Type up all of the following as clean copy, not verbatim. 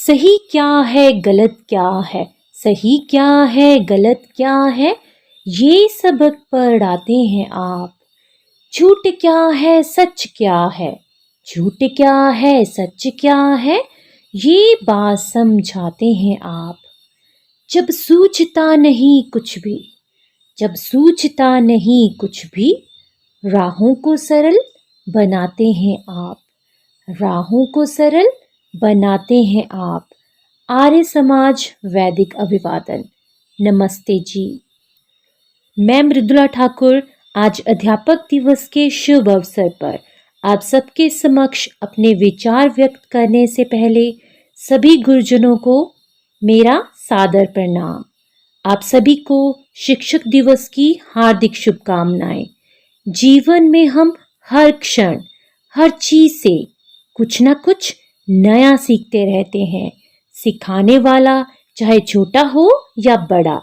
सही क्या है गलत क्या है, सही क्या है गलत क्या है, ये सबक पढ़ाते हैं आप। झूठ क्या है सच क्या है, झूठ क्या है सच क्या है, ये बात समझाते हैं आप। जब सूझता नहीं कुछ भी, जब सूझता नहीं कुछ भी, राहों को सरल बनाते हैं आप, राहों को सरल बनाते हैं आप। आर्य समाज वैदिक अभिवादन। नमस्ते जी। मैं मृदुला ठाकुर आज अध्यापक दिवस के शुभ अवसर पर आप सबके समक्ष अपने विचार व्यक्त करने से पहले सभी गुरुजनों को मेरा सादर प्रणाम। आप सभी को शिक्षक दिवस की हार्दिक शुभकामनाएं। जीवन में हम हर क्षण हर चीज से कुछ ना कुछ नया सीखते रहते हैं। सिखाने वाला चाहे छोटा हो या बड़ा,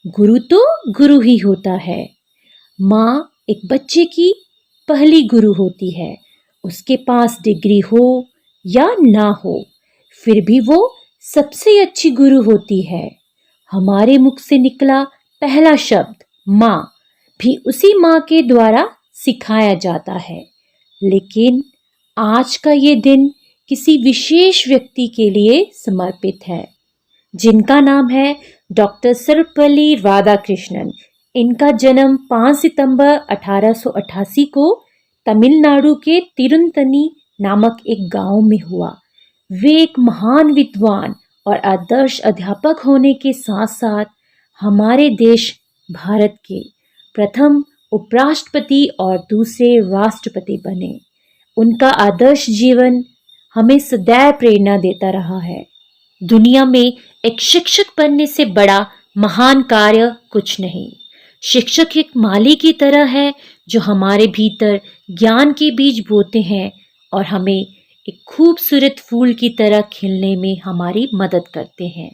गुरु तो गुरु ही होता है। माँ एक बच्चे की पहली गुरु होती है। उसके पास डिग्री हो या ना हो, फिर भी वो सबसे अच्छी गुरु होती है। हमारे मुख से निकला पहला शब्द माँ भी उसी माँ के द्वारा सिखाया जाता है। लेकिन आज का ये दिन किसी विशेष व्यक्ति के लिए समर्पित है, जिनका नाम है डॉक्टर सर्वपल्ली राधाकृष्णन। इनका जन्म 5 सितंबर 1888 को तमिलनाडु के तिरुनतनी नामक एक गांव में हुआ। वे एक महान विद्वान और आदर्श अध्यापक होने के साथ साथ हमारे देश भारत के प्रथम उपराष्ट्रपति और दूसरे राष्ट्रपति बने। उनका आदर्श जीवन हमें सदैव प्रेरणा देता रहा है। दुनिया में एक शिक्षक बनने से बड़ा महान कार्य कुछ नहीं। शिक्षक एक माली की तरह है जो हमारे भीतर ज्ञान के बीज बोते हैं और हमें एक खूबसूरत फूल की तरह खिलने में हमारी मदद करते हैं।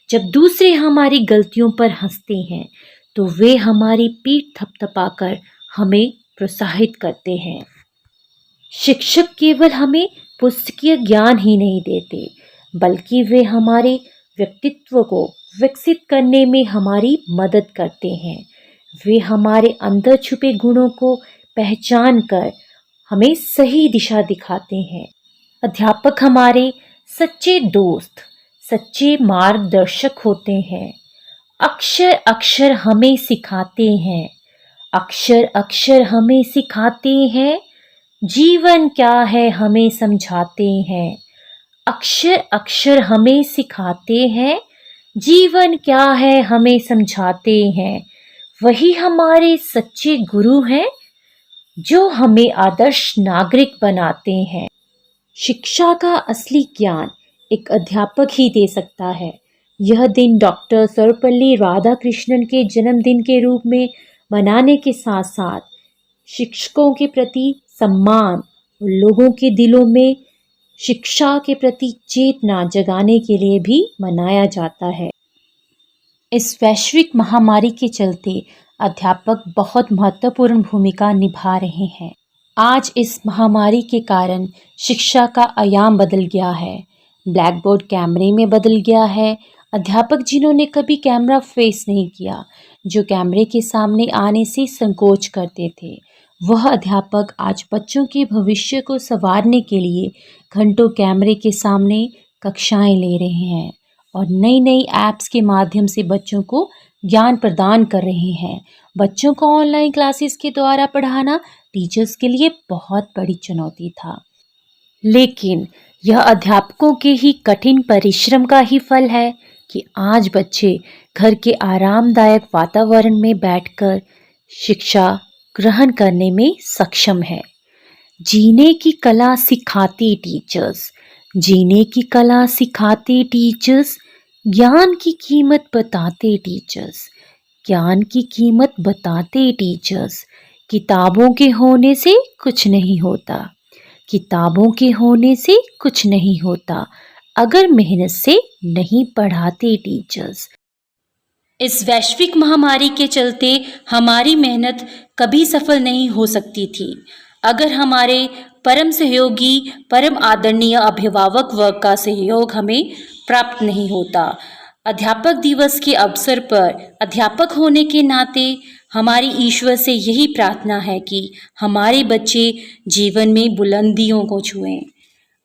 जब दूसरे हमारी गलतियों पर हंसते हैं तो वे हमारी पीठ थपथपाकर हमें प्रोत्साहित करते हैं। शिक्षक केवल हमें पुस्तकीय ज्ञान ही नहीं देते, बल्कि वे हमारे व्यक्तित्व को विकसित करने में हमारी मदद करते हैं। वे हमारे अंदर छुपे गुणों को पहचान कर हमें सही दिशा दिखाते हैं। अध्यापक हमारे सच्चे दोस्त, सच्चे मार्गदर्शक होते हैं। अक्षर अक्षर हमें सिखाते हैं, अक्षर अक्षर हमें सिखाते हैं। जीवन क्या है हमें समझाते हैं, अक्षर अक्षर हमें सिखाते हैं। जीवन क्या है हमें समझाते हैं। वही हमारे सच्चे गुरु हैं जो हमें आदर्श नागरिक बनाते हैं। शिक्षा का असली ज्ञान एक अध्यापक ही दे सकता है। यह दिन डॉक्टर सर्वपल्ली राधाकृष्णन के जन्मदिन के रूप में मनाने के साथ साथ शिक्षकों के प्रति सम्मान और लोगों के दिलों में शिक्षा के प्रति चेतना जगाने के लिए भी मनाया जाता है। इस वैश्विक महामारी के चलते अध्यापक बहुत महत्वपूर्ण भूमिका निभा रहे हैं। आज इस महामारी के कारण शिक्षा का आयाम बदल गया है। ब्लैक बोर्ड कैमरे में बदल गया है। अध्यापक जिन्होंने कभी कैमरा फेस नहीं किया, जो कैमरे के सामने आने से संकोच करते थे, वह अध्यापक आज बच्चों के भविष्य को संवारने के लिए घंटों कैमरे के सामने कक्षाएं ले रहे हैं और नई नई ऐप्स के माध्यम से बच्चों को ज्ञान प्रदान कर रहे हैं। बच्चों को ऑनलाइन क्लासेस के द्वारा पढ़ाना टीचर्स के लिए बहुत बड़ी चुनौती था, लेकिन यह अध्यापकों के ही कठिन परिश्रम का ही फल है कि आज बच्चे घर के आरामदायक वातावरण में बैठकर शिक्षा ग्रहण करने में सक्षम है। जीने की कला सिखाते टीचर्स, जीने की कला सिखाते टीचर्स, ज्ञान की कीमत बताते टीचर्स, ज्ञान की कीमत बताते टीचर्स। किताबों के होने से कुछ नहीं होता, किताबों के होने से कुछ नहीं होता, अगर मेहनत से नहीं पढ़ाते टीचर्स। इस वैश्विक महामारी के चलते हमारी मेहनत कभी सफल नहीं हो सकती थी अगर हमारे परम सहयोगी, परम आदरणीय अभिभावक वर्ग का सहयोग हमें प्राप्त नहीं होता। अध्यापक दिवस के अवसर पर अध्यापक होने के नाते हमारी ईश्वर से यही प्रार्थना है कि हमारे बच्चे जीवन में बुलंदियों को छुएं।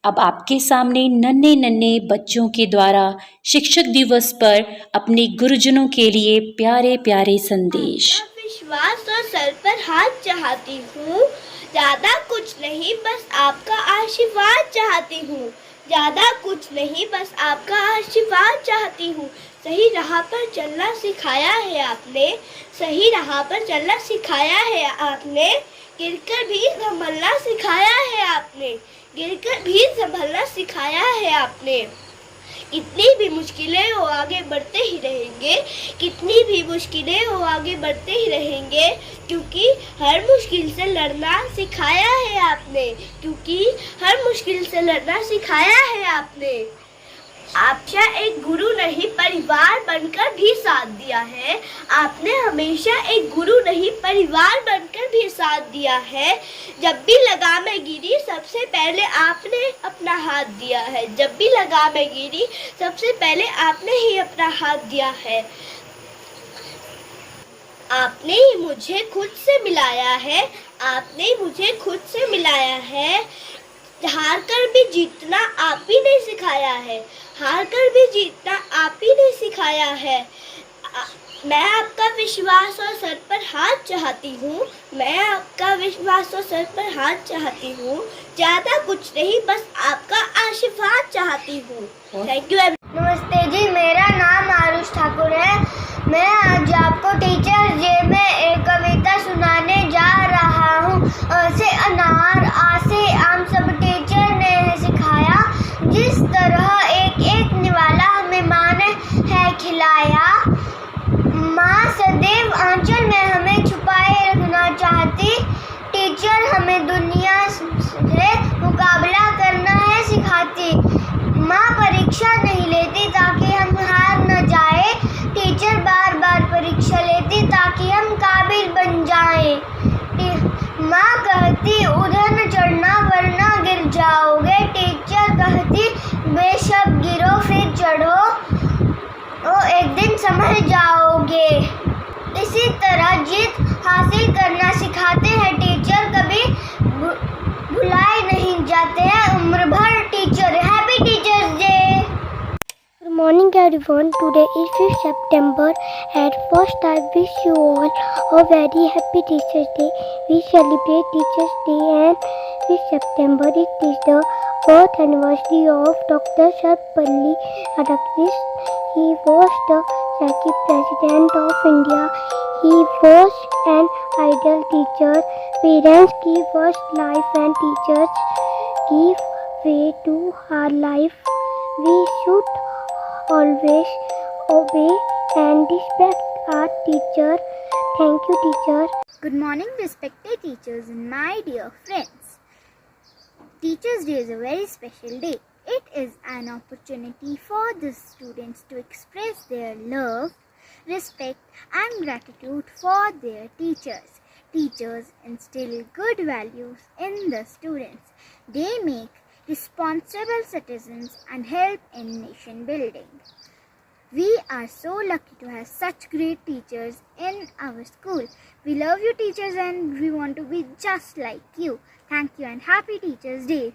अब आपके सामने नन्हे नन्हे बच्चों के द्वारा शिक्षक दिवस पर अपने गुरुजनों के लिए प्यारे प्यारे संदेश। विश्वास और सर पर हाथ चाहती हूँ, ज्यादा कुछ नहीं बस आपका आशीर्वाद चाहती हूँ। ज्यादा कुछ नहीं बस आपका आशीर्वाद चाहती हूँ। सही राह पर चलना सिखाया है आपने, सही राह पर चलना सिखाया है आपने। गिरकर भी संभलना सिखाया है आपने, गिरकर भी संभलना सिखाया है आपने। कितनी भी मुश्किलें हो आगे बढ़ते ही रहेंगे, कितनी भी मुश्किलें हो आगे बढ़ते ही रहेंगे, क्योंकि हर मुश्किल से लड़ना सिखाया है आपने, क्योंकि हर मुश्किल से लड़ना सिखाया है आपने। आपका एक गुरु नहीं परिवार बनकर भी साथ दिया है, आपने हमेशा एक गुरु नहीं परिवार बनकर भी साथ दिया है। जब भी लगाम में गिरी सबसे पहले आपने अपना हाथ दिया है, जब भी लगाम में गिरी सबसे पहले आपने ही अपना हाथ दिया है। आपने ही मुझे खुद से मिलाया है, आपने मुझे खुद से मिलाया है। हार कर भी जीतना आप ही ने सिखाया है, हार कर भी जीतना आप ही ने सिखाया है। मैं आपका विश्वास और सर पर हाथ चाहती हूँ, मैं आपका विश्वास और सर पर हाथ चाहती हूँ। ज़्यादा कुछ नहीं बस आपका आशीर्वाद चाहती हूँ। Thank you. नमस्ते जी, मेरा नाम आरुष ठाकुर है। मैं आज आपको टीचर्स डे में एक कविता सुनाने जा रहा हूँ। अ से अनार, आ से आम सब टीचर ने सिखाया, जिस तरह एक एक निवाला हमें माँ ने है खिलाया। माँ सदैव आंचल में हमें छुपाए रखना चाहती, टीचर हमें दुनिया से मुकाबला करना है सिखाती। माँ परीक्षा नहीं लेती ताकि हम हार न जाए, टीचर बार बार परीक्षा लेती ताकि हम काबिल बन जाएं। माँ कहती उधर न चढ़ना वरना गिर जाओगे, टीचर कहती बेशक गिरो फिर चढ़ो, ओ एक दिन समझ जाओगे। इसी तरह जीत हासिल करना सिखाते हैं टीचर, कभी भुलाए नहीं जाते हैं उम्र भर teacher. Happy teachers day. Good morning everyone. Today is 5th September. At first I wish you all a very happy Teachers Day. We celebrate Teachers Day and 5th September. It is the 4th anniversary of Dr. Sarvepalli Radhakrishnan. He was the second President of India. He was an ideal teacher. Parents give first life and teachers give way to our life. We should always obey and respect our teacher. Thank you, teacher. Good morning, respected teachers and my dear friends. Teachers' Day is a very special day. It is an opportunity for the students to express their love, respect and gratitude for their teachers. Teachers instill good values in the students. They make responsible citizens and help in nation building. We are so lucky to have such great teachers in our school. We love you teachers and we want to be just like you. Thank you and happy Teachers Day.